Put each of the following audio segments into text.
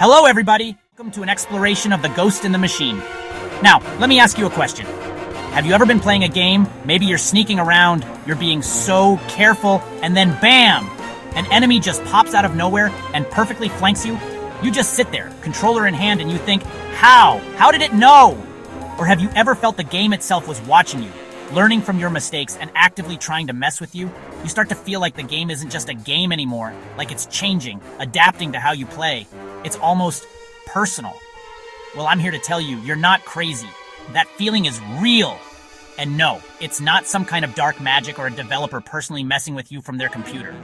Hello everybody! Welcome to an exploration of the ghost in the machine. Now, let me ask you a question. Have you ever been playing a game, maybe you're sneaking around, you're being so careful, and then BAM! An enemy just pops out of nowhere and perfectly flanks you? You just sit there, controller in hand, and you think, how? How did it know? Or have you ever felt the game itself was watching you, learning from your mistakes and actively trying to mess with you? You start to feel like the game isn't just a game anymore, like it's changing, adapting to how you play. It's almost personal. Well, I'm here to tell you, you're not crazy. That feeling is real. And no, it's not some kind of dark magic or a developer personally messing with you from their computer.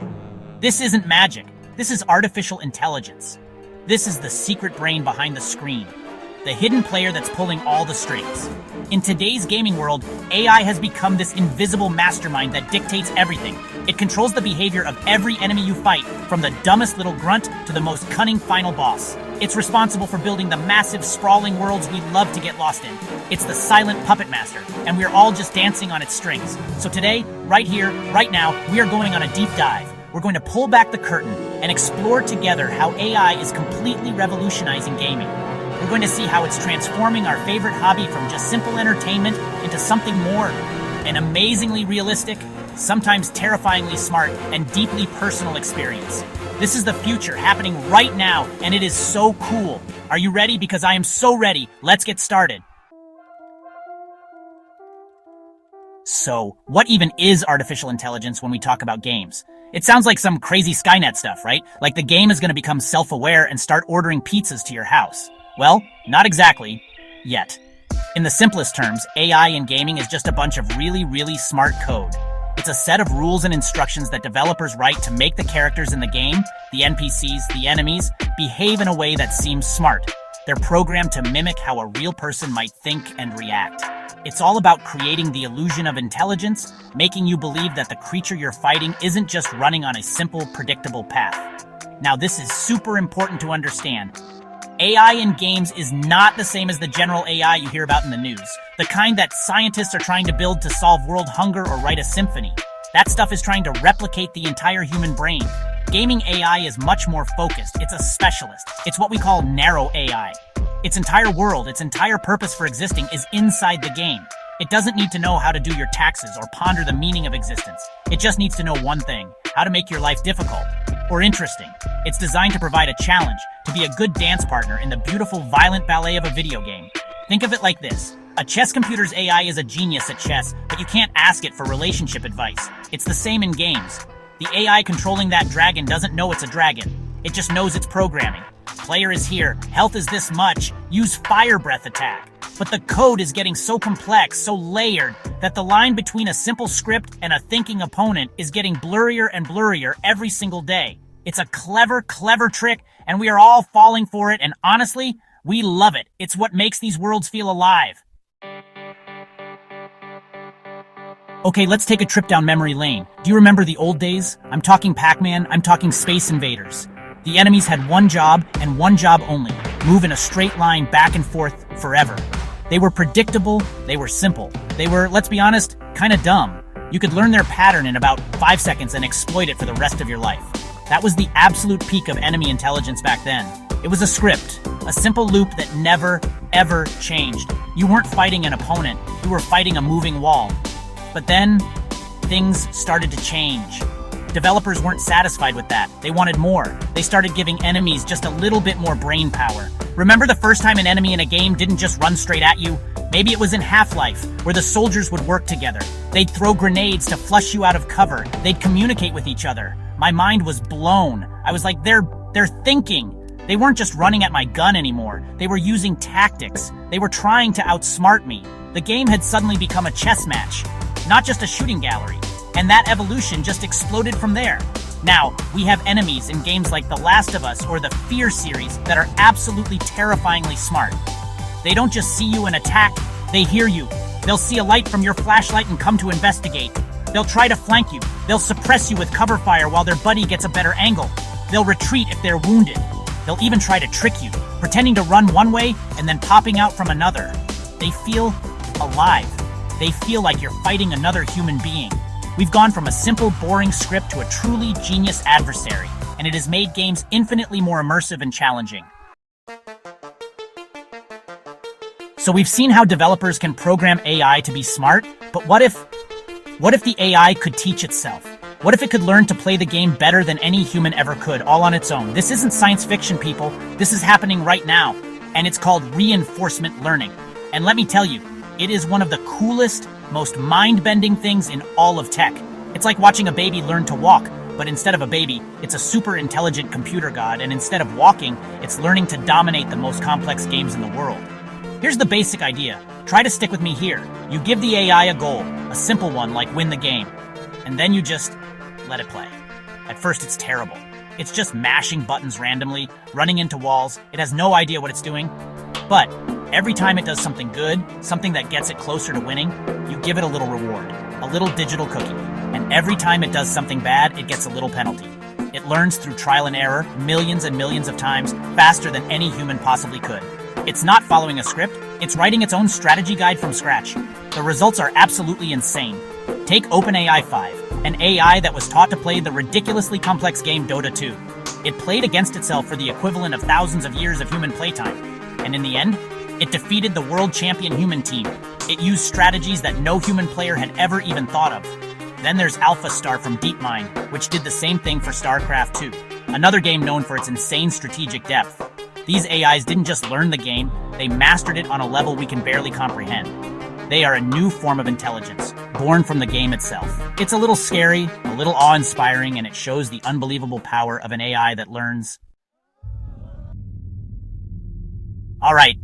This isn't magic. This is artificial intelligence. This is the secret brain behind the screen. The hidden player that's pulling all the strings. In today's gaming world, AI has become this invisible mastermind that dictates everything. It controls the behavior of every enemy you fight, from the dumbest little grunt to the most cunning final boss. It's responsible for building the massive, sprawling worlds we love to get lost in. It's the silent puppet master, and we're all just dancing on its strings. So today, right here, right now, we are going on a deep dive. We're going to pull back the curtain and explore together how AI is completely revolutionizing gaming. We're going to see how it's transforming our favorite hobby from just simple entertainment into something more. An amazingly realistic, sometimes terrifyingly smart, and deeply personal experience. This is the future happening right now, and it is so cool. Are you ready? Because I am so ready. Let's get started. So, what even is artificial intelligence when we talk about games? It sounds like some crazy Skynet stuff, right? Like the game is going to become self-aware and start ordering pizzas to your house. Well, not exactly. Yet. In the simplest terms, AI in gaming is just a bunch of really smart code. It's a set of rules and instructions that developers write to make the characters in the game, the NPCs, the enemies, behave in a way that seems smart. They're programmed to mimic how a real person might think and react. It's all about creating the illusion of intelligence, making you believe that the creature you're fighting isn't just running on a simple, predictable path. Now, this is super important to understand. AI in games is not the same as the general AI you hear about in the news, the kind that scientists are trying to build to solve world hunger or write a symphony. That stuff is trying to replicate the entire human brain. Gaming AI is much more focused. It's a specialist. It's what we call narrow AI. Its entire world, its entire purpose for existing is inside the game. It doesn't need to know how to do your taxes or ponder the meaning of existence. It just needs to know one thing: how to make your life difficult or interesting. It's designed to provide a challenge, to be a good dance partner in the beautiful, violent ballet of a video game. Think of it like this. A chess computer's AI is a genius at chess, but you can't ask it for relationship advice. It's the same in games. The AI controlling that dragon doesn't know it's a dragon. It just knows it's programming. Player is here, health is this much, use fire breath attack. But the code is getting so complex, so layered, that the line between a simple script and a thinking opponent is getting blurrier and blurrier every single day. It's a clever trick, and we are all falling for it, and honestly, we love it. It's what makes these worlds feel alive. Okay, let's take a trip down memory lane. Do you remember the old days? I'm talking Pac-Man, I'm talking Space Invaders. The enemies had one job, and one job only: move in a straight line back and forth forever. They were predictable, they were simple. They were, let's be honest, kinda dumb. You could learn their pattern in about 5 seconds and exploit it for the rest of your life. That was the absolute peak of enemy intelligence back then. It was a script, a simple loop that never, ever changed. You weren't fighting an opponent, you were fighting a moving wall. But then, things started to change. Developers weren't satisfied with that. They wanted more. They started giving enemies just a little bit more brain power. Remember the first time an enemy in a game didn't just run straight at you? Maybe it was in Half-Life, where the soldiers would work together. They'd throw grenades to flush you out of cover. They'd communicate with each other. My mind was blown. I was like, they're thinking. They weren't just running at my gun anymore. They were using tactics. They were trying to outsmart me. The game had suddenly become a chess match, not just a shooting gallery. And that evolution just exploded from there. Now, we have enemies in games like The Last of Us or the Fear series that are absolutely terrifyingly smart. They don't just see you and attack, they hear you. They'll see a light from your flashlight and come to investigate. They'll try to flank you. They'll suppress you with cover fire while their buddy gets a better angle. They'll retreat if they're wounded. They'll even try to trick you, pretending to run one way and then popping out from another. They feel alive. They feel like you're fighting another human being. We've gone from a simple, boring script to a truly genius adversary, and it has made games infinitely more immersive and challenging. So we've seen how developers can program AI to be smart, but what if the AI could teach itself? What if it could learn to play the game better than any human ever could, all on its own? This isn't science fiction, people. This is happening right now, and it's called reinforcement learning. And let me tell you, it is one of the coolest, most mind-bending things in all of tech. It's like watching a baby learn to walk, but instead of a baby, it's a super intelligent computer god, and instead of walking, it's learning to dominate the most complex games in the world. Here's the basic idea. Try to stick with me here. You give the AI a goal, a simple one like win the game, and then you just let it play. At first, it's terrible. It's just mashing buttons randomly, running into walls. It has no idea what it's doing. But every time it does something good, something that gets it closer to winning, you give it a little reward, a little digital cookie. And every time it does something bad, it gets a little penalty. It learns through trial and error, millions and millions of times, faster than any human possibly could. It's not following a script, it's writing its own strategy guide from scratch. The results are absolutely insane. Take OpenAI 5, an AI that was taught to play the ridiculously complex game Dota 2. It played against itself for the equivalent of thousands of years of human playtime. And in the end, it defeated the world champion human team. It used strategies that no human player had ever even thought of. Then there's AlphaStar from DeepMind, which did the same thing for StarCraft 2, another game known for its insane strategic depth. These AIs didn't just learn the game, they mastered it on a level we can barely comprehend. They are a new form of intelligence, born from the game itself. It's a little scary, a little awe-inspiring, and it shows the unbelievable power of an AI that learns. Alright,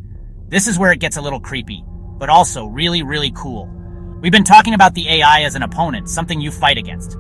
this is where it gets a little creepy, but also really, really cool. We've been talking about the AI as an opponent, something you fight against.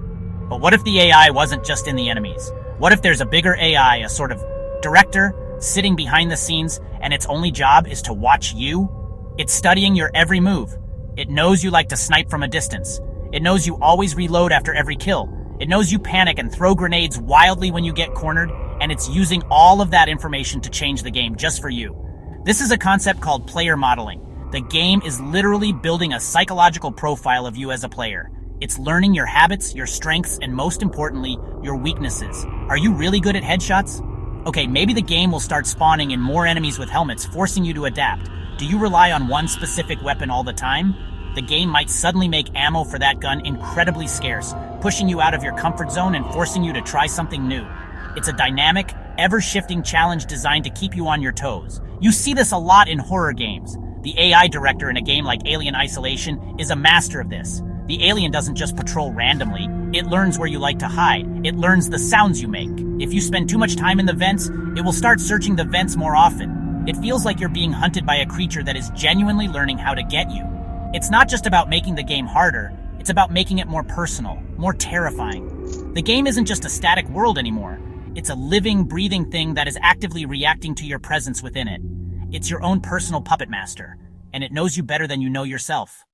But what if the AI wasn't just in the enemies? What if there's a bigger AI, a sort of director, sitting behind the scenes, and its only job is to watch you? It's studying your every move. It knows you like to snipe from a distance. It knows you always reload after every kill. It knows you panic and throw grenades wildly when you get cornered, and it's using all of that information to change the game just for you. This is a concept called player modeling. The game is literally building a psychological profile of you as a player. It's learning your habits, your strengths, and most importantly, your weaknesses. Are you really good at headshots? Okay, maybe the game will start spawning in more enemies with helmets, forcing you to adapt. Do you rely on one specific weapon all the time? The game might suddenly make ammo for that gun incredibly scarce, pushing you out of your comfort zone and forcing you to try something new. It's a dynamic, ever-shifting challenge designed to keep you on your toes. You see this a lot in horror games. The AI director in a game like Alien Isolation is a master of this. The alien doesn't just patrol randomly, it learns where you like to hide. It learns the sounds you make. If you spend too much time in the vents, it will start searching the vents more often. It feels like you're being hunted by a creature that is genuinely learning how to get you. It's not just about making the game harder, it's about making it more personal, more terrifying. The game isn't just a static world anymore. It's a living, breathing thing that is actively reacting to your presence within it. It's your own personal puppet master, and it knows you better than you know yourself.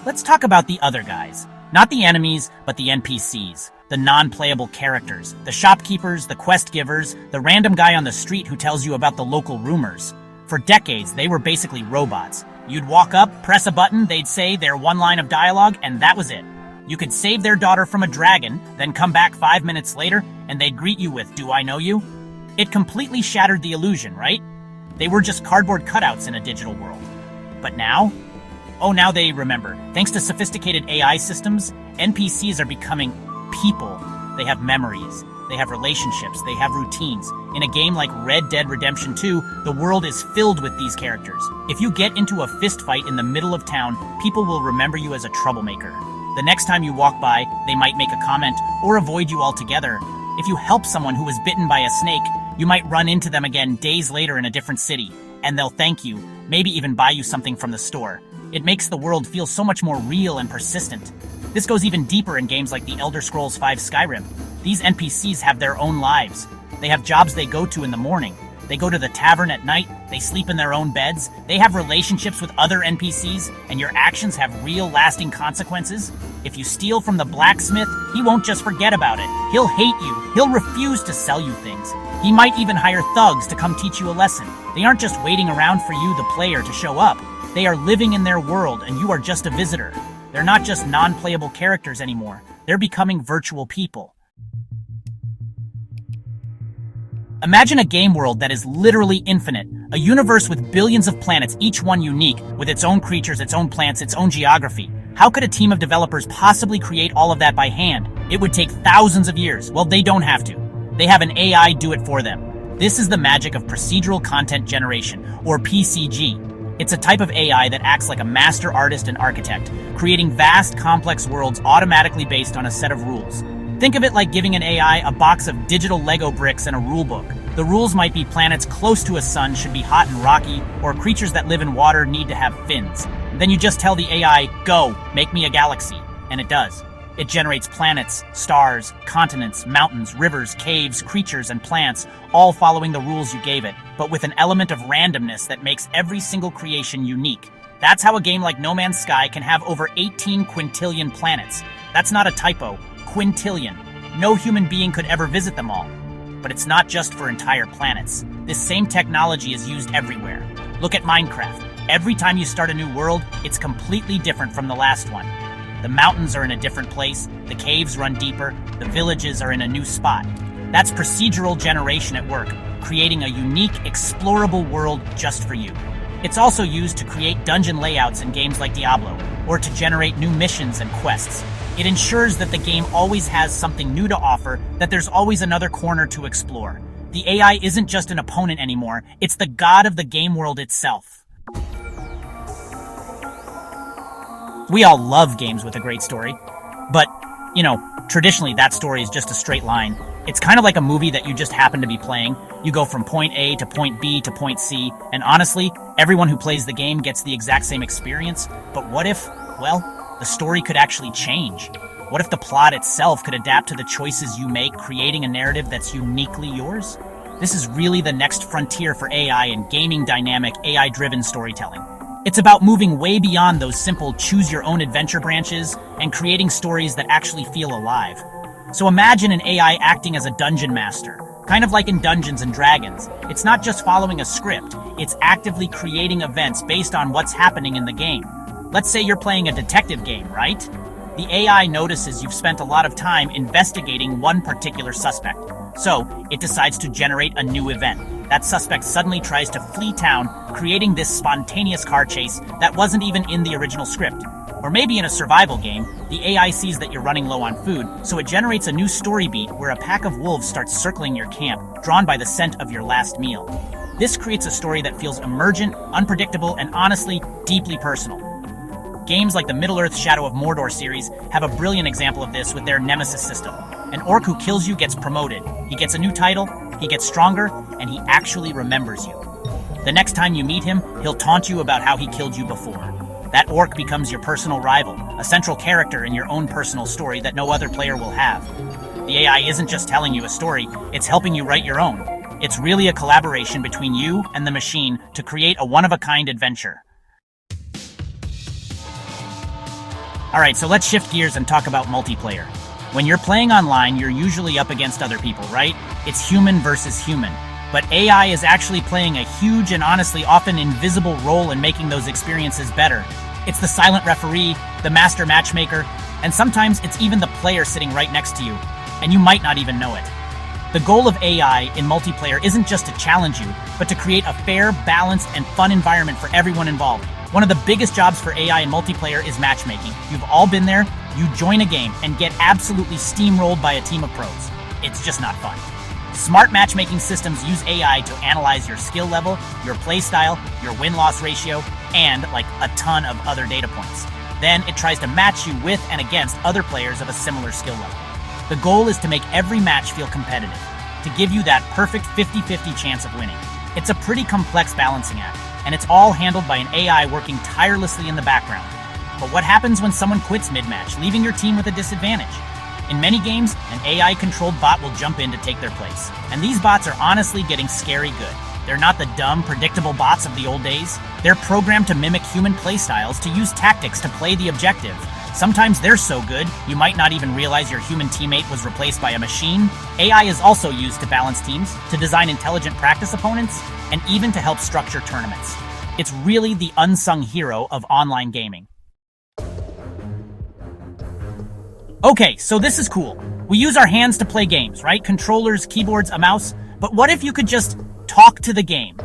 Let's talk about the other guys. Not the enemies, but the NPCs. The non-playable characters. The shopkeepers, the quest givers, the random guy on the street who tells you about the local rumors. For decades, they were basically robots. You'd walk up, press a button, they'd say their one line of dialogue, and that was it. You could save their daughter from a dragon, then come back 5 minutes later, and they'd greet you with, "Do I know you?" It completely shattered the illusion, right? They were just cardboard cutouts in a digital world. But now? Oh, now they remember. Thanks to sophisticated AI systems, NPCs are becoming people. They have memories. They have relationships. They have routines. In a game like Red Dead Redemption 2, the world is filled with these characters. If you get into a fist fight in the middle of town, people will remember you as a troublemaker. The next time you walk by, they might make a comment or avoid you altogether. If you help someone who was bitten by a snake, you might run into them again days later in a different city, and they'll thank you, maybe even buy you something from the store. It makes the world feel so much more real and persistent. This goes even deeper in games like the Elder Scrolls V Skyrim. These NPCs have their own lives. They have jobs they go to in the morning. They go to the tavern at night, they sleep in their own beds, they have relationships with other NPCs, and your actions have real lasting consequences. If you steal from the blacksmith, he won't just forget about it. He'll hate you. He'll refuse to sell you things. He might even hire thugs to come teach you a lesson. They aren't just waiting around for you, the player, to show up. They are living in their world, and you are just a visitor. They're not just non-playable characters anymore. They're becoming virtual people. Imagine a game world that is literally infinite, a universe with billions of planets, each one unique, with its own creatures, its own plants, its own geography. How could a team of developers possibly create all of that by hand? It would take thousands of years. Well, they don't have to. They have an AI do it for them. This is the magic of procedural content generation, or PCG. It's a type of AI that acts like a master artist and architect, creating vast, complex worlds automatically based on a set of rules. Think of it like giving an AI a box of digital Lego bricks and a rule book. The rules might be planets close to a sun should be hot and rocky, or creatures that live in water need to have fins. Then you just tell the AI, go, make me a galaxy, and it does. It generates planets, stars, continents, mountains, rivers, caves, creatures, and plants, all following the rules you gave it, but with an element of randomness that makes every single creation unique. That's how a game like No Man's Sky can have over 18 quintillion planets. That's not a typo. Quintillion. No human being could ever visit them all. But it's not just for entire planets. This same technology is used everywhere. Look at Minecraft. Every time you start a new world, it's completely different from the last one. The mountains are in a different place, the caves run deeper, the villages are in a new spot. That's procedural generation at work, creating a unique, explorable world just for you. It's also used to create dungeon layouts in games like Diablo, or to generate new missions and quests. It ensures that the game always has something new to offer, that there's always another corner to explore. The AI isn't just an opponent anymore, it's the god of the game world itself. We all love games with a great story, but, traditionally that story is just a straight line. It's kind of like a movie that you just happen to be playing. You go from point A to point B to point C, and honestly, everyone who plays the game gets the exact same experience. But what if, the story could actually change? What if the plot itself could adapt to the choices you make, creating a narrative that's uniquely yours? This is really the next frontier for AI and gaming dynamic AI-driven storytelling. It's about moving way beyond those simple choose-your-own-adventure branches and creating stories that actually feel alive. So imagine an AI acting as a dungeon master, kind of like in Dungeons and Dragons. It's not just following a script, it's actively creating events based on what's happening in the game. Let's say you're playing a detective game, right? The AI notices you've spent a lot of time investigating one particular suspect. So, it decides to generate a new event. That suspect suddenly tries to flee town, creating this spontaneous car chase that wasn't even in the original script. Or maybe in a survival game, the AI sees that you're running low on food, so it generates a new story beat where a pack of wolves starts circling your camp, drawn by the scent of your last meal. This creates a story that feels emergent, unpredictable, and honestly, deeply personal. Games like the Middle-earth Shadow of Mordor series have a brilliant example of this with their Nemesis system. An orc who kills you gets promoted, he gets a new title, he gets stronger, and he actually remembers you. The next time you meet him, he'll taunt you about how he killed you before. That orc becomes your personal rival, a central character in your own personal story that no other player will have. The AI isn't just telling you a story, it's helping you write your own. It's really a collaboration between you and the machine to create a one-of-a-kind adventure. Alright, so let's shift gears and talk about multiplayer. When you're playing online, you're usually up against other people, right? It's human versus human. But AI is actually playing a huge and honestly often invisible role in making those experiences better. It's the silent referee, the master matchmaker, and sometimes it's even the player sitting right next to you, and you might not even know it. The goal of AI in multiplayer isn't just to challenge you, but to create a fair, balanced, and fun environment for everyone involved. One of the biggest jobs for AI in multiplayer is matchmaking. You've all been there. You join a game and get absolutely steamrolled by a team of pros. It's just not fun. Smart matchmaking systems use AI to analyze your skill level, your play style, your win-loss ratio, and a ton of other data points. Then it tries to match you with and against other players of a similar skill level. The goal is to make every match feel competitive, to give you that perfect 50-50 chance of winning. It's a pretty complex balancing act, and it's all handled by an AI working tirelessly in the background. But what happens when someone quits mid-match, leaving your team with a disadvantage? In many games, an AI-controlled bot will jump in to take their place. And these bots are honestly getting scary good. They're not the dumb, predictable bots of the old days. They're programmed to mimic human playstyles, to use tactics to play the objective. Sometimes they're so good, you might not even realize your human teammate was replaced by a machine. AI is also used to balance teams, to design intelligent practice opponents, and even to help structure tournaments. It's really the unsung hero of online gaming. Okay, so this is cool. We use our hands to play games, right? Controllers, keyboards, a mouse. But what if you could just talk to the game?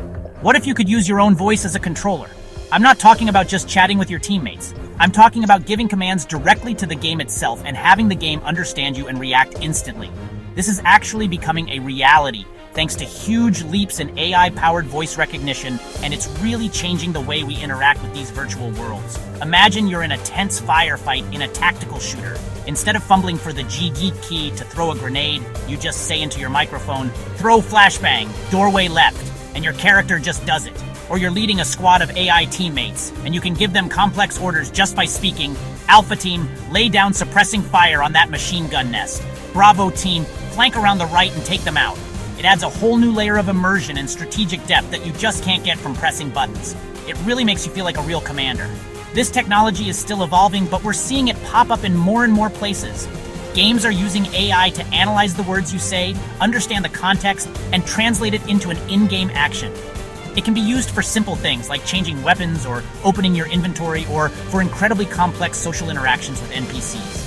What if you could use your own voice as a controller? I'm not talking about just chatting with your teammates. I'm talking about giving commands directly to the game itself and having the game understand you and react instantly. This is actually becoming a reality thanks to huge leaps in AI-powered voice recognition, and it's really changing the way we interact with these virtual worlds. Imagine you're in a tense firefight in a tactical shooter. Instead of fumbling for the G key to throw a grenade, you just say into your microphone, "Throw flashbang, doorway left," and your character just does it. Or you're leading a squad of AI teammates, and you can give them complex orders just by speaking, "Alpha team, lay down suppressing fire on that machine gun nest. Bravo team, flank around the right and take them out." It adds a whole new layer of immersion and strategic depth that you just can't get from pressing buttons. It really makes you feel like a real commander. This technology is still evolving, but we're seeing it pop up in more and more places. Games are using AI to analyze the words you say, understand the context, and translate it into an in-game action. It can be used for simple things like changing weapons or opening your inventory, or for incredibly complex social interactions with NPCs.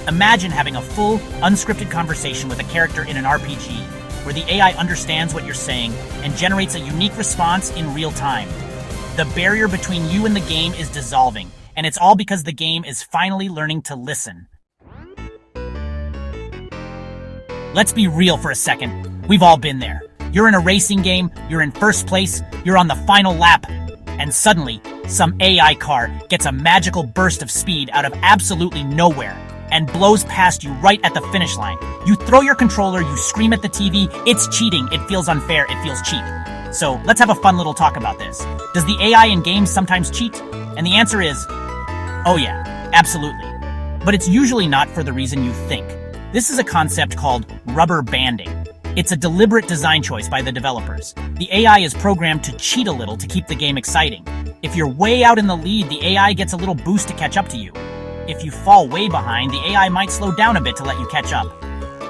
Imagine having a full, unscripted conversation with a character in an RPG, where the AI understands what you're saying and generates a unique response in real time. The barrier between you and the game is dissolving, and it's all because the game is finally learning to listen. Let's be real for a second. We've all been there. You're in a racing game, you're in first place, you're on the final lap, and suddenly, some AI car gets a magical burst of speed out of absolutely nowhere and blows past you right at the finish line. You throw your controller, you scream at the TV, "It's cheating, it feels unfair, it feels cheap." So let's have a fun little talk about this. Does the AI in games sometimes cheat? And the answer is, oh yeah, absolutely. But it's usually not for the reason you think. This is a concept called rubber banding. It's a deliberate design choice by the developers. The AI is programmed to cheat a little to keep the game exciting. If you're way out in the lead, the AI gets a little boost to catch up to you. If you fall way behind, the AI might slow down a bit to let you catch up.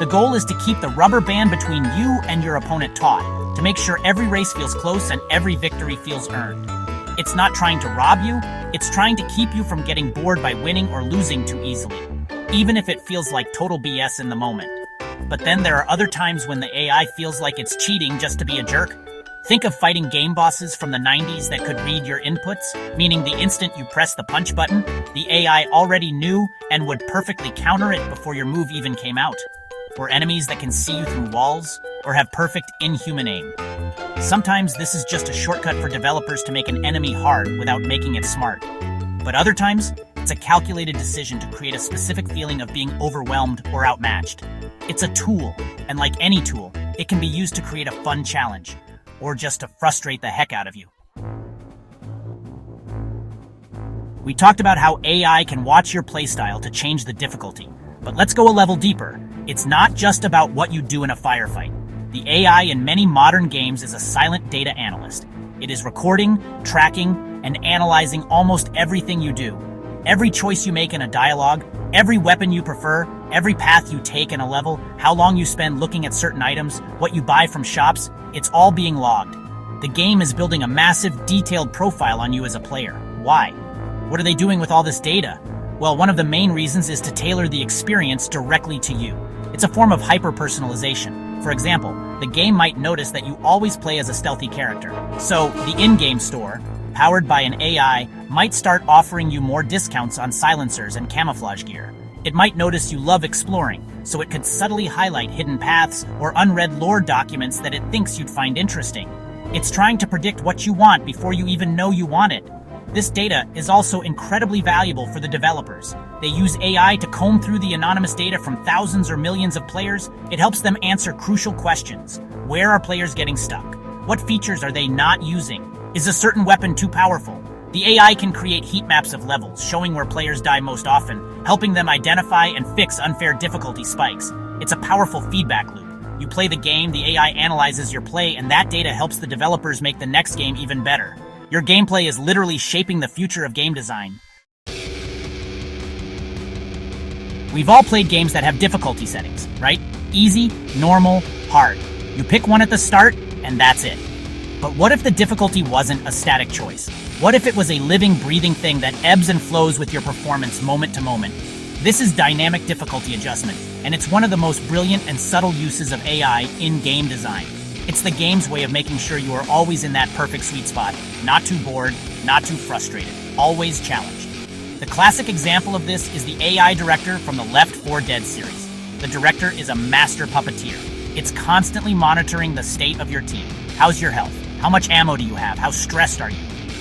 The goal is to keep the rubber band between you and your opponent taut, to make sure every race feels close and every victory feels earned. It's not trying to rob you, it's trying to keep you from getting bored by winning or losing too easily, even if it feels like total BS in the moment. But then there are other times when the AI feels like it's cheating just to be a jerk. Think of fighting game bosses from the 90s that could read your inputs, meaning the instant you press the punch button, the AI already knew and would perfectly counter it before your move even came out. Or enemies that can see you through walls, or have perfect inhuman aim. Sometimes this is just a shortcut for developers to make an enemy hard without making it smart. But other times, it's a calculated decision to create a specific feeling of being overwhelmed or outmatched. It's a tool, and like any tool, it can be used to create a fun challenge, or just to frustrate the heck out of you. We talked about how AI can watch your playstyle to change the difficulty, but let's go a level deeper. It's not just about what you do in a firefight. The AI in many modern games is a silent data analyst. It is recording, tracking, and analyzing almost everything you do. Every choice you make in a dialogue, every weapon you prefer, every path you take in a level, how long you spend looking at certain items, what you buy from shops, it's all being logged. The game is building a massive, detailed profile on you as a player. Why? What are they doing with all this data? Well, one of the main reasons is to tailor the experience directly to you. It's a form of hyper-personalization. For example, the game might notice that you always play as a stealthy character. So, the in-game store, powered by an AI, might start offering you more discounts on silencers and camouflage gear. It might notice you love exploring, so it could subtly highlight hidden paths or unread lore documents that it thinks you'd find interesting. It's trying to predict what you want before you even know you want it. This data is also incredibly valuable for the developers. They use AI to comb through the anonymous data from thousands or millions of players. It helps them answer crucial questions. Where are players getting stuck? What features are they not using? Is a certain weapon too powerful? The AI can create heat maps of levels, showing where players die most often, helping them identify and fix unfair difficulty spikes. It's a powerful feedback loop. You play the game, the AI analyzes your play, and that data helps the developers make the next game even better. Your gameplay is literally shaping the future of game design. We've all played games that have difficulty settings, right? Easy, normal, hard. You pick one at the start, and that's it. But what if the difficulty wasn't a static choice? What if it was a living, breathing thing that ebbs and flows with your performance moment to moment? This is dynamic difficulty adjustment, and it's one of the most brilliant and subtle uses of AI in game design. It's the game's way of making sure you are always in that perfect sweet spot, not too bored, not too frustrated, always challenged. The classic example of this is the AI director from the Left 4 Dead series. The director is a master puppeteer. It's constantly monitoring the state of your team. How's your health? How much ammo do you have? How stressed are you?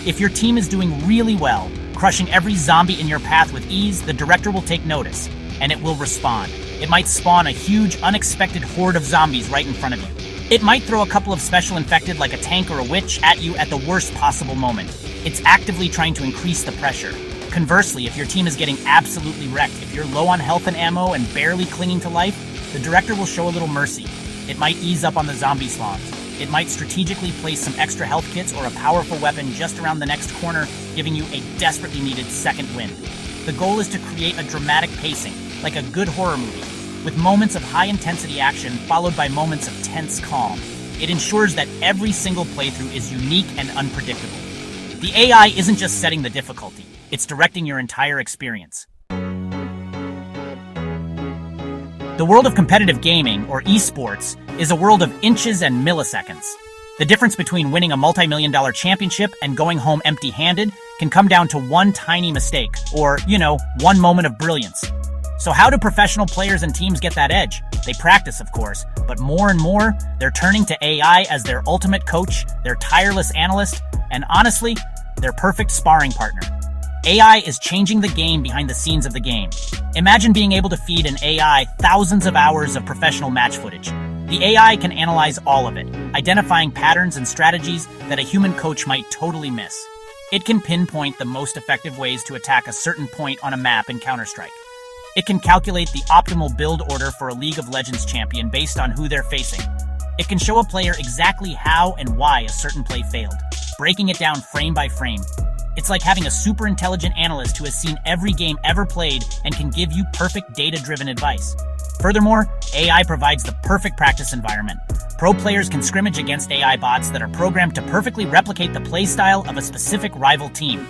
If your team is doing really well, crushing every zombie in your path with ease, the director will take notice, and it will respond. It might spawn a huge, unexpected horde of zombies right in front of you. It might throw a couple of special infected like a tank or a witch at you at the worst possible moment. It's actively trying to increase the pressure. Conversely, if your team is getting absolutely wrecked, if you're low on health and ammo and barely clinging to life, the director will show a little mercy. It might ease up on the zombie spawns. It might strategically place some extra health kits or a powerful weapon just around the next corner, giving you a desperately needed second wind. The goal is to create a dramatic pacing, like a good horror movie, with moments of high-intensity action followed by moments of tense calm. It ensures that every single playthrough is unique and unpredictable. The AI isn't just setting the difficulty, it's directing your entire experience. The world of competitive gaming, or esports, is a world of inches and milliseconds. The difference between winning a multi-million-dollar championship and going home empty-handed can come down to one tiny mistake, or, one moment of brilliance. So how do professional players and teams get that edge? They practice, of course, but more and more, they're turning to AI as their ultimate coach, their tireless analyst, and honestly, their perfect sparring partner. AI is changing the game behind the scenes of the game. Imagine being able to feed an AI thousands of hours of professional match footage. The AI can analyze all of it, identifying patterns and strategies that a human coach might totally miss. It can pinpoint the most effective ways to attack a certain point on a map in Counter-Strike. It can calculate the optimal build order for a League of Legends champion based on who they're facing. It can show a player exactly how and why a certain play failed, breaking it down frame by frame. It's like having a super intelligent analyst who has seen every game ever played and can give you perfect data-driven advice. Furthermore, AI provides the perfect practice environment. Pro players can scrimmage against AI bots that are programmed to perfectly replicate the playstyle of a specific rival team.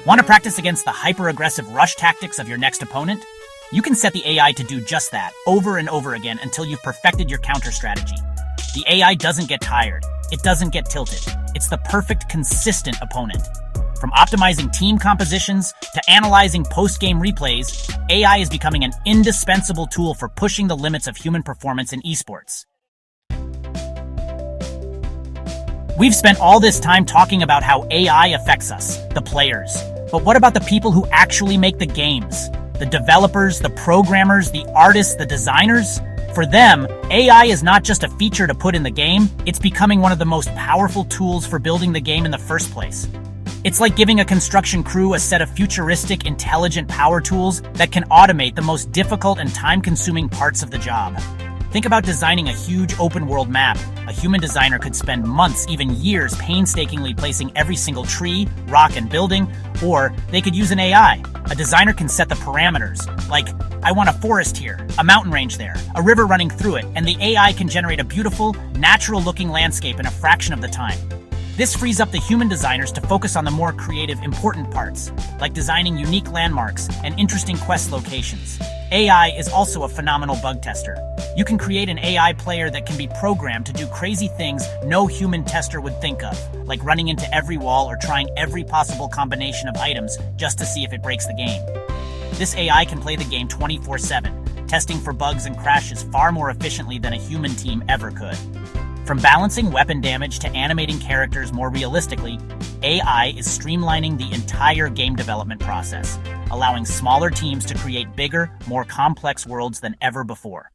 Want to practice against the hyper-aggressive rush tactics of your next opponent? You can set the AI to do just that, over and over again until you've perfected your counter strategy. The AI doesn't get tired. It doesn't get tilted. It's the perfect, consistent opponent. From optimizing team compositions to analyzing post-game replays, AI is becoming an indispensable tool for pushing the limits of human performance in esports. We've spent all this time talking about how AI affects us, the players. But what about the people who actually make the games? The developers, the programmers, the artists, the designers? For them, AI is not just a feature to put in the game, it's becoming one of the most powerful tools for building the game in the first place. It's like giving a construction crew a set of futuristic, intelligent power tools that can automate the most difficult and time-consuming parts of the job. Think about designing a huge open-world map. A human designer could spend months, even years, painstakingly placing every single tree, rock, and building, or they could use an AI. A designer can set the parameters, like, I want a forest here, a mountain range there, a river running through it, and the AI can generate a beautiful, natural-looking landscape in a fraction of the time. This frees up the human designers to focus on the more creative, important parts, like designing unique landmarks and interesting quest locations. AI is also a phenomenal bug tester. You can create an AI player that can be programmed to do crazy things no human tester would think of, like running into every wall or trying every possible combination of items just to see if it breaks the game. This AI can play the game 24/7, testing for bugs and crashes far more efficiently than a human team ever could. From balancing weapon damage to animating characters more realistically, AI is streamlining the entire game development process, allowing smaller teams to create bigger, more complex worlds than ever before.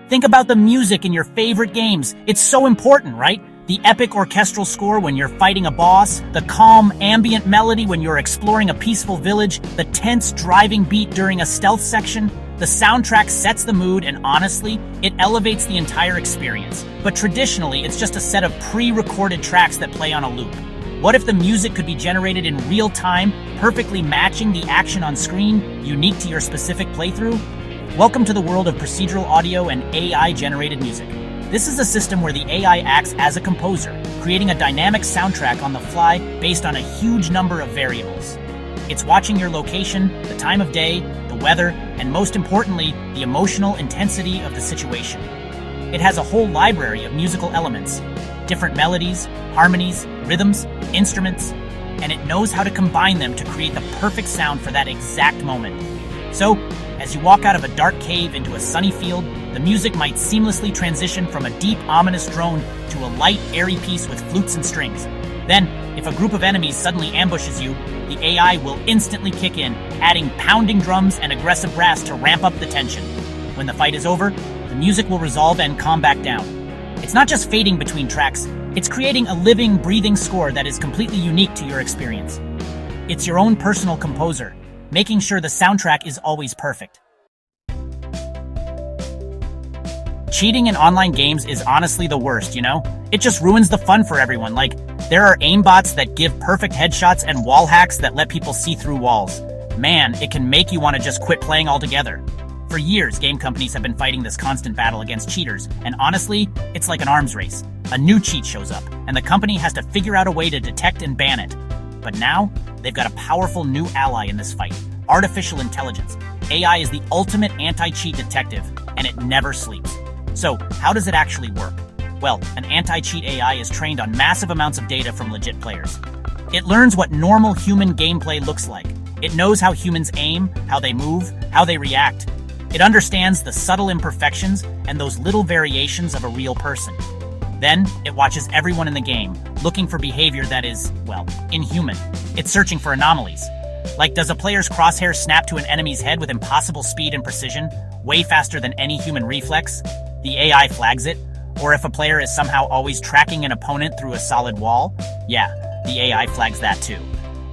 Think about the music in your favorite games. It's so important, right? The epic orchestral score when you're fighting a boss, the calm, ambient melody when you're exploring a peaceful village, the tense driving beat during a stealth section. The soundtrack sets the mood, and honestly, it elevates the entire experience. But traditionally, it's just a set of pre-recorded tracks that play on a loop. What if the music could be generated in real time, perfectly matching the action on screen, unique to your specific playthrough? Welcome to the world of procedural audio and AI-generated music. This is a system where the AI acts as a composer, creating a dynamic soundtrack on the fly based on a huge number of variables. It's watching your location, the time of day, the weather, and most importantly, the emotional intensity of the situation. It has a whole library of musical elements, different melodies, harmonies, rhythms, instruments, and it knows how to combine them to create the perfect sound for that exact moment. So, as you walk out of a dark cave into a sunny field, the music might seamlessly transition from a deep, ominous drone to a light, airy piece with flutes and strings. Then, if a group of enemies suddenly ambushes you, the AI will instantly kick in, adding pounding drums and aggressive brass to ramp up the tension. When the fight is over, the music will resolve and calm back down. It's not just fading between tracks, it's creating a living, breathing score that is completely unique to your experience. It's your own personal composer, making sure the soundtrack is always perfect. Cheating in online games is honestly the worst, you know? It just ruins the fun for everyone. Like, there are aimbots that give perfect headshots and wall hacks that let people see through walls. Man, it can make you want to just quit playing altogether. For years, game companies have been fighting this constant battle against cheaters, and honestly, it's like an arms race. A new cheat shows up, and the company has to figure out a way to detect and ban it. But now, they've got a powerful new ally in this fight: artificial intelligence. AI is the ultimate anti-cheat detective, and it never sleeps. So, how does it actually work? Well, an anti-cheat AI is trained on massive amounts of data from legit players. It learns what normal human gameplay looks like. It knows how humans aim, how they move, how they react. It understands the subtle imperfections and those little variations of a real person. Then, it watches everyone in the game, looking for behavior that is, well, inhuman. It's searching for anomalies. Like, does a player's crosshair snap to an enemy's head with impossible speed and precision, way faster than any human reflex? The AI flags it. Or if a player is somehow always tracking an opponent through a solid wall, yeah, the AI flags that too.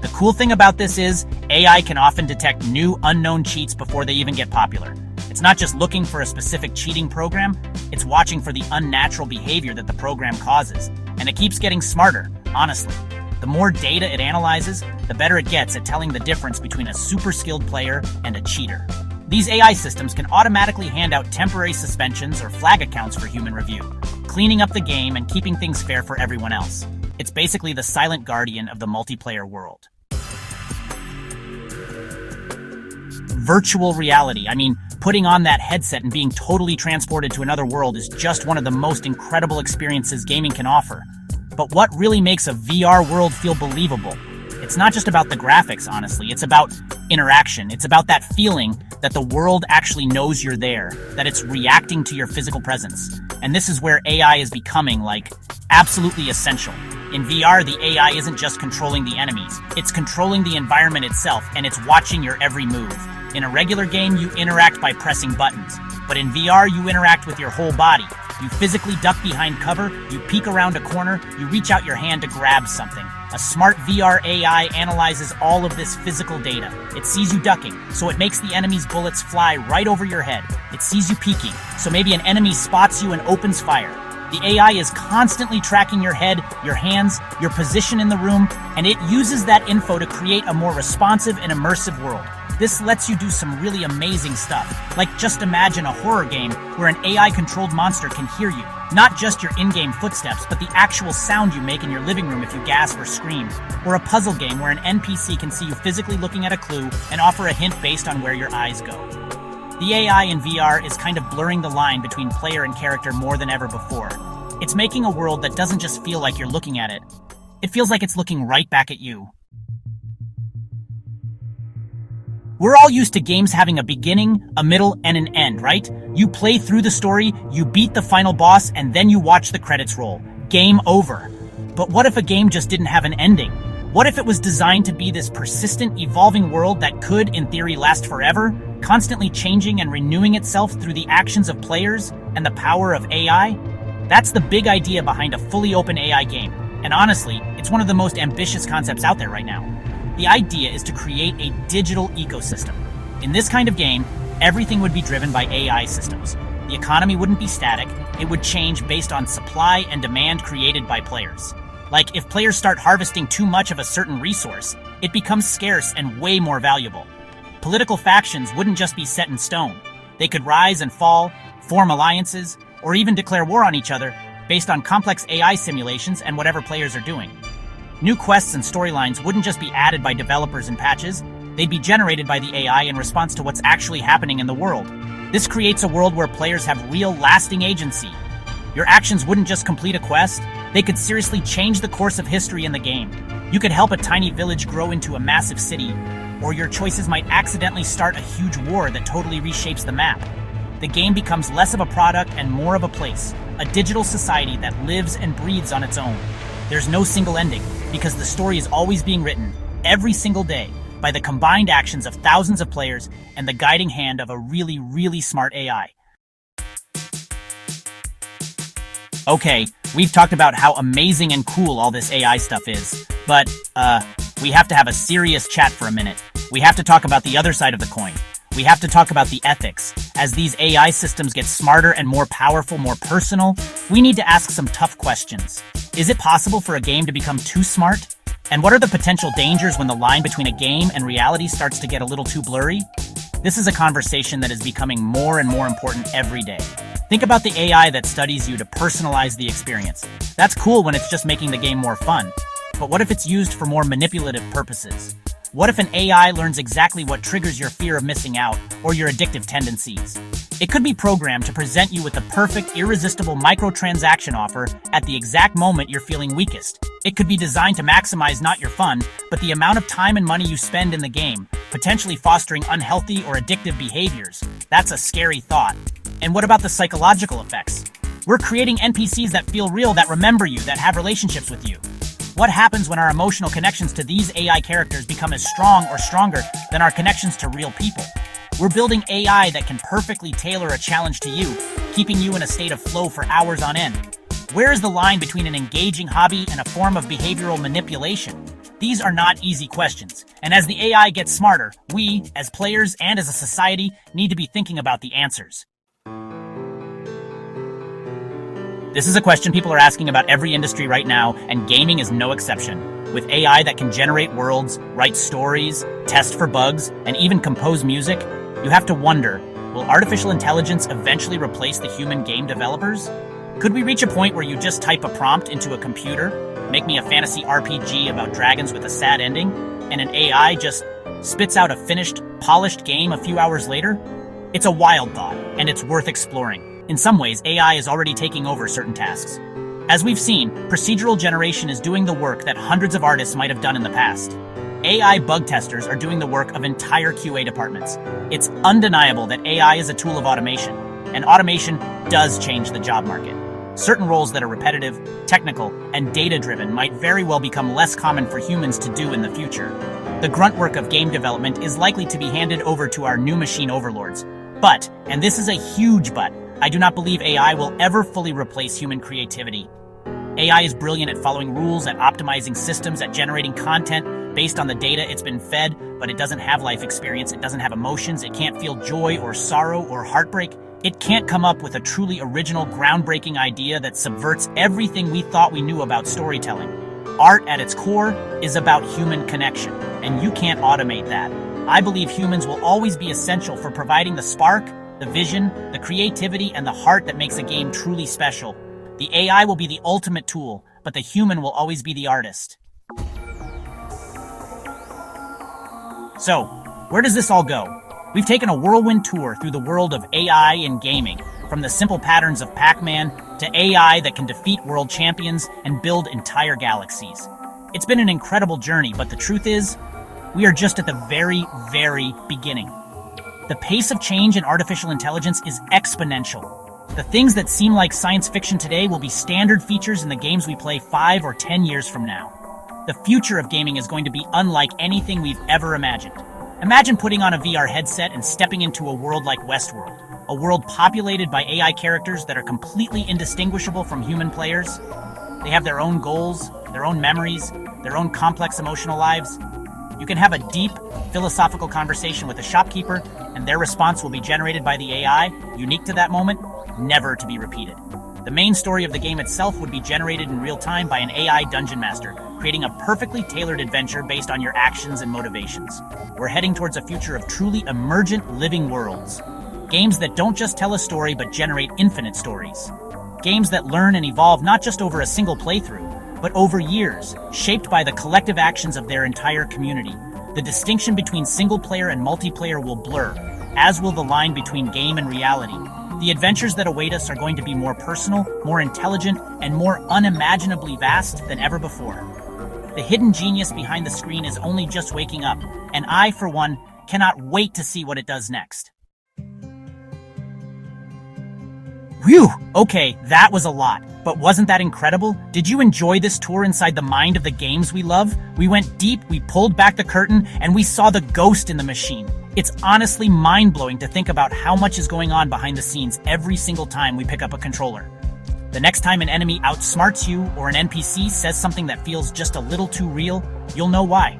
The cool thing about this is, AI can often detect new, unknown cheats before they even get popular. It's not just looking for a specific cheating program, it's watching for the unnatural behavior that the program causes. And it keeps getting smarter, honestly. The more data it analyzes, the better it gets at telling the difference between a super skilled player and a cheater. These AI systems can automatically hand out temporary suspensions or flag accounts for human review, cleaning up the game and keeping things fair for everyone else. It's basically the silent guardian of the multiplayer world. Virtual reality. I mean, putting on that headset and being totally transported to another world is just one of the most incredible experiences gaming can offer. But what really makes a VR world feel believable? It's not just about the graphics, honestly. It's about interaction. It's about that feeling that the world actually knows you're there, that it's reacting to your physical presence. And this is where AI is becoming, like, absolutely essential. In VR, the AI isn't just controlling the enemies. It's controlling the environment itself, and it's watching your every move. In a regular game, you interact by pressing buttons. But in VR, you interact with your whole body. You physically duck behind cover, you peek around a corner, you reach out your hand to grab something. A smart VR AI analyzes all of this physical data. It sees you ducking, so it makes the enemy's bullets fly right over your head. It sees you peeking, so maybe an enemy spots you and opens fire. The AI is constantly tracking your head, your hands, your position in the room, and it uses that info to create a more responsive and immersive world. This lets you do some really amazing stuff. Like, just imagine a horror game where an AI-controlled monster can hear you. Not just your in-game footsteps, but the actual sound you make in your living room if you gasp or scream. Or a puzzle game where an NPC can see you physically looking at a clue and offer a hint based on where your eyes go. The AI in VR is kind of blurring the line between player and character more than ever before. It's making a world that doesn't just feel like you're looking at it. It feels like it's looking right back at you. We're all used to games having a beginning, a middle, and an end, right? You play through the story, you beat the final boss, and then you watch the credits roll. Game over. But what if a game just didn't have an ending? What if it was designed to be this persistent, evolving world that could, in theory, last forever, constantly changing and renewing itself through the actions of players and the power of AI? That's the big idea behind a fully open AI game. And honestly, it's one of the most ambitious concepts out there right now. The idea is to create a digital ecosystem. In this kind of game, everything would be driven by AI systems. The economy wouldn't be static, it would change based on supply and demand created by players. Like, if players start harvesting too much of a certain resource, it becomes scarce and way more valuable. Political factions wouldn't just be set in stone. They could rise and fall, form alliances, or even declare war on each other based on complex AI simulations and whatever players are doing. New quests and storylines wouldn't just be added by developers and patches, they'd be generated by the AI in response to what's actually happening in the world. This creates a world where players have real, lasting agency, Your actions wouldn't just complete a quest, they could seriously change the course of history in the game. You could help a tiny village grow into a massive city, or your choices might accidentally start a huge war that totally reshapes the map. The game becomes less of a product and more of a place, a digital society that lives and breathes on its own. There's no single ending, because the story is always being written, every single day, by the combined actions of thousands of players and the guiding hand of a really, really smart AI. Okay, we've talked about how amazing and cool all this AI stuff is, but, we have to have a serious chat for a minute. We have to talk about the other side of the coin. We have to talk about the ethics. As these AI systems get smarter and more powerful, more personal, we need to ask some tough questions. Is it possible for a game to become too smart? And what are the potential dangers when the line between a game and reality starts to get a little too blurry? This is a conversation that is becoming more and more important every day. Think about the AI that studies you to personalize the experience. That's cool when it's just making the game more fun. But what if it's used for more manipulative purposes? What if an AI learns exactly what triggers your fear of missing out or your addictive tendencies? It could be programmed to present you with the perfect, irresistible microtransaction offer at the exact moment you're feeling weakest. It could be designed to maximize not your fun, but the amount of time and money you spend in the game, potentially fostering unhealthy or addictive behaviors. That's a scary thought. And what about the psychological effects? We're creating NPCs that feel real, that remember you, that have relationships with you. What happens when our emotional connections to these AI characters become as strong or stronger than our connections to real people? We're building AI that can perfectly tailor a challenge to you, keeping you in a state of flow for hours on end. Where is the line between an engaging hobby and a form of behavioral manipulation? These are not easy questions, and as the AI gets smarter, we, as players and as a society, need to be thinking about the answers. This is a question people are asking about every industry right now, and gaming is no exception. With AI that can generate worlds, write stories, test for bugs, and even compose music, you have to wonder, will artificial intelligence eventually replace the human game developers? Could we reach a point where you just type a prompt into a computer, make me a fantasy RPG about dragons with a sad ending, and an AI just spits out a finished, polished game a few hours later? It's a wild thought, and it's worth exploring. In some ways, AI is already taking over certain tasks. As we've seen, procedural generation is doing the work that hundreds of artists might have done in the past. AI bug testers are doing the work of entire QA departments. It's undeniable that AI is a tool of automation, and automation does change the job market. Certain roles that are repetitive, technical, and data-driven might very well become less common for humans to do in the future. The grunt work of game development is likely to be handed over to our new machine overlords. But, and this is a huge but, I do not believe AI will ever fully replace human creativity. AI is brilliant at following rules, at optimizing systems, at generating content based on the data it's been fed, but it doesn't have life experience, it doesn't have emotions, it can't feel joy or sorrow or heartbreak. It can't come up with a truly original, groundbreaking idea that subverts everything we thought we knew about storytelling. Art, at its core, is about human connection, and you can't automate that. I believe humans will always be essential for providing the spark, the vision, the creativity, and the heart that makes a game truly special. The AI will be the ultimate tool, but the human will always be the artist. So, where does this all go? We've taken a whirlwind tour through the world of AI and gaming, from the simple patterns of Pac-Man to AI that can defeat world champions and build entire galaxies. It's been an incredible journey, but the truth is, we are just at the very, very beginning. The pace of change in artificial intelligence is exponential. The things that seem like science fiction today will be standard features in the games we play 5 or 10 years from now. The future of gaming is going to be unlike anything we've ever imagined. Imagine putting on a VR headset and stepping into a world like Westworld, a world populated by AI characters that are completely indistinguishable from human players. They have their own goals, their own memories, their own complex emotional lives. You can have a deep, philosophical conversation with a shopkeeper, and their response will be generated by the AI, unique to that moment, never to be repeated. The main story of the game itself would be generated in real time by an AI dungeon master, creating a perfectly tailored adventure based on your actions and motivations. We're heading towards a future of truly emergent living worlds. Games that don't just tell a story but generate infinite stories. Games that learn and evolve not just over a single playthrough, but over years, shaped by the collective actions of their entire community. The distinction between single player and multiplayer will blur, as will the line between game and reality. The adventures that await us are going to be more personal, more intelligent, and more unimaginably vast than ever before. The hidden genius behind the screen is only just waking up, and I, for one, cannot wait to see what it does next. Whew! Okay, that was a lot. But wasn't that incredible? Did you enjoy this tour inside the mind of the games we love? We went deep, we pulled back the curtain, and we saw the ghost in the machine. It's honestly mind-blowing to think about how much is going on behind the scenes every single time we pick up a controller. The next time an enemy outsmarts you or an NPC says something that feels just a little too real, you'll know why.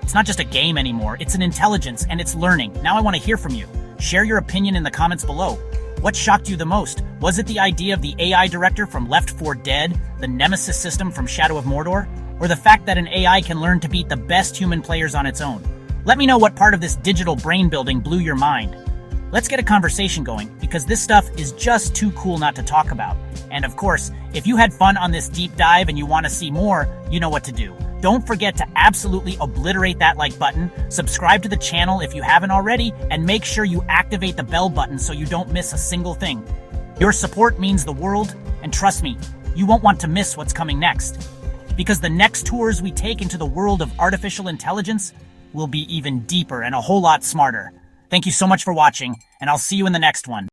It's not just a game anymore, it's an intelligence and it's learning. Now I want to hear from you. Share your opinion in the comments below. What shocked you the most? Was it the idea of the AI director from Left 4 Dead, the Nemesis system from Shadow of Mordor, or the fact that an AI can learn to beat the best human players on its own? Let me know what part of this digital brain building blew your mind. Let's get a conversation going, because this stuff is just too cool not to talk about. And of course, if you had fun on this deep dive and you want to see more, you know what to do. Don't forget to absolutely obliterate that like button, subscribe to the channel if you haven't already, and make sure you activate the bell button so you don't miss a single thing. Your support means the world, and trust me, you won't want to miss what's coming next. Because the next tours we take into the world of artificial intelligence will be even deeper and a whole lot smarter. Thank you so much for watching, and I'll see you in the next one.